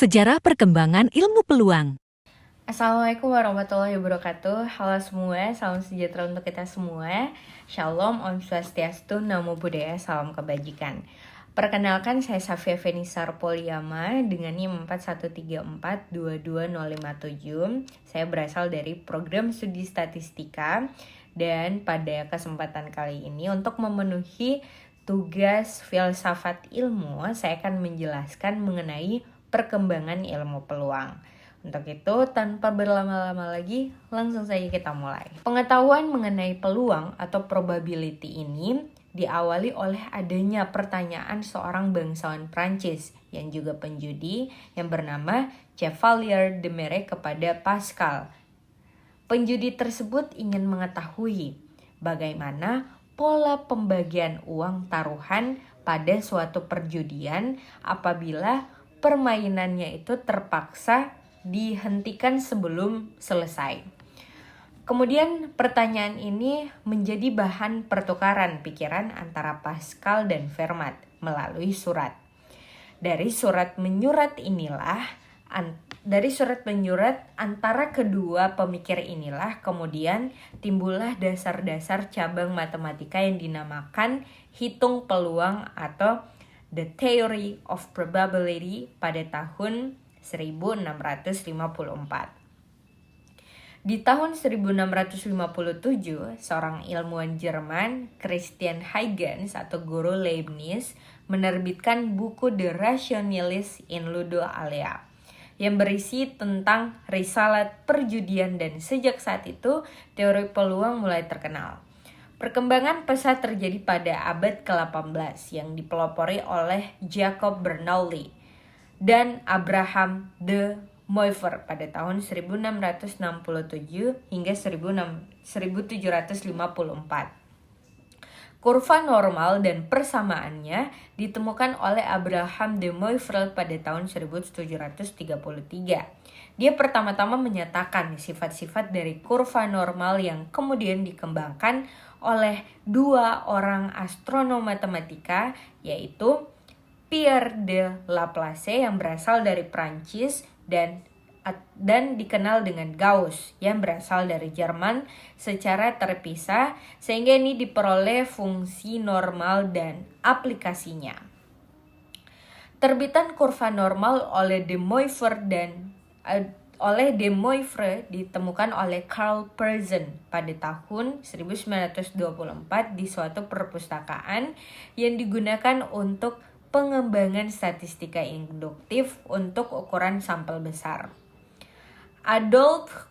Sejarah perkembangan ilmu peluang. Assalamualaikum warahmatullahi wabarakatuh. Halo semua, salam sejahtera untuk kita semua. Shalom, Om Swastiastu, Namo Buddhaya, salam kebajikan. Perkenalkan, saya Safia Fenisar Polyama dengan NIM 4134225057. Saya berasal dari program studi statistika dan pada kesempatan kali ini untuk memenuhi tugas filsafat ilmu, saya akan menjelaskan mengenai perkembangan ilmu peluang. Untuk itu, tanpa berlama-lama lagi, langsung saja kita mulai. Pengetahuan mengenai peluang atau probability ini diawali oleh adanya pertanyaan seorang bangsawan Prancis yang juga penjudi yang bernama Chevalier de Marais kepada Pascal. Penjudi tersebut ingin mengetahui bagaimana pola pembagian uang taruhan pada suatu perjudian apabila permainannya itu terpaksa dihentikan sebelum selesai. Kemudian pertanyaan ini menjadi bahan pertukaran pikiran antara Pascal dan Fermat melalui surat. Dari surat menyurat antara kedua pemikir inilah kemudian timbullah dasar-dasar cabang matematika yang dinamakan hitung peluang atau The Theory of Probability pada tahun 1654. Di tahun 1657, seorang ilmuwan Jerman, Christian Huygens atau guru Leibniz, menerbitkan buku The Rationalis in Ludo Alea yang berisi tentang risalah perjudian, dan sejak saat itu teori peluang mulai terkenal. Perkembangan pesat terjadi pada abad ke-18 yang dipelopori oleh Jacob Bernoulli dan Abraham de Moivre pada tahun 1667 hingga 1754. Kurva normal dan persamaannya ditemukan oleh Abraham de Moivre pada tahun 1733. Dia pertama-tama menyatakan sifat-sifat dari kurva normal yang kemudian dikembangkan oleh dua orang astronom matematika, yaitu Pierre de Laplace yang berasal dari Prancis dan dikenal dengan Gauss yang berasal dari Jerman secara terpisah, sehingga ini diperoleh fungsi normal dan aplikasinya. Terbitan kurva normal oleh de Moivre ditemukan oleh Carl Pearson pada tahun 1924 di suatu perpustakaan yang digunakan untuk pengembangan statistika induktif untuk ukuran sampel besar. Adolf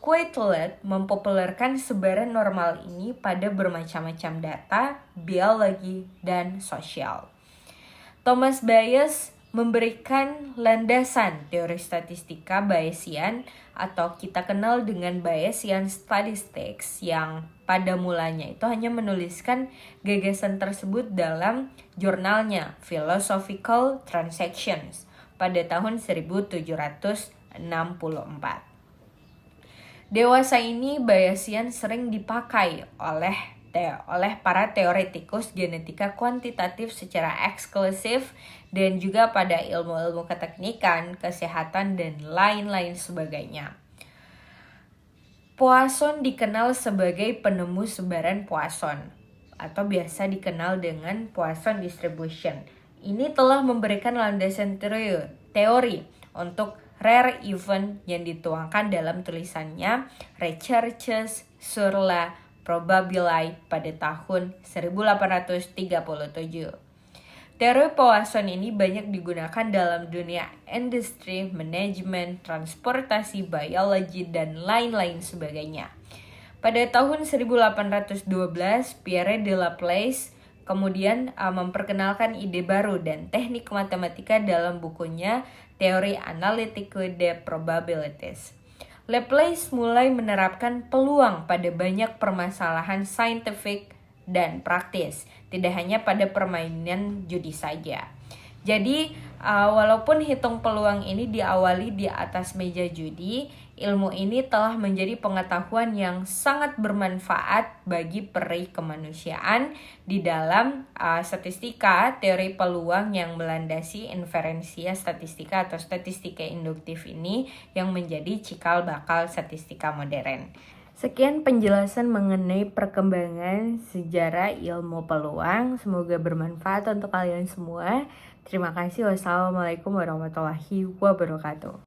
Quetelet mempopulerkan sebaran normal ini pada bermacam-macam data, biologi, dan sosial. Thomas Bayes memberikan landasan teori statistika Bayesian atau kita kenal dengan Bayesian Statistics yang pada mulanya itu hanya menuliskan gagasan tersebut dalam jurnalnya Philosophical Transactions pada tahun 1764. Dewasa ini Bayesian sering dipakai oleh para teoretikus genetika kuantitatif secara eksklusif dan juga pada ilmu-ilmu keteknikan, kesehatan, dan lain-lain sebagainya. Poisson dikenal sebagai penemu sebaran Poisson atau biasa dikenal dengan Poisson distribution. Ini telah memberikan landasan teori untuk rare event yang dituangkan dalam tulisannya Recherches sur la Probabilité pada tahun 1837. Teori Poisson ini banyak digunakan dalam dunia industri, manajemen, transportasi, biologi, dan lain-lain sebagainya. Pada tahun 1812, Pierre de Laplace kemudian memperkenalkan ide baru dan teknik matematika dalam bukunya Teori Analytique des Probabilités. Laplace mulai menerapkan peluang pada banyak permasalahan saintifik dan praktis, tidak hanya pada permainan judi saja. Jadi walaupun hitung peluang ini diawali di atas meja judi, ilmu ini telah menjadi pengetahuan yang sangat bermanfaat bagi peri kemanusiaan di dalam statistika, teori peluang yang melandasi inferensia statistika atau statistika induktif ini yang menjadi cikal bakal statistika modern. Sekian penjelasan mengenai perkembangan sejarah ilmu peluang. Semoga bermanfaat untuk kalian semua. Terima kasih. Wassalamualaikum warahmatullahi wabarakatuh.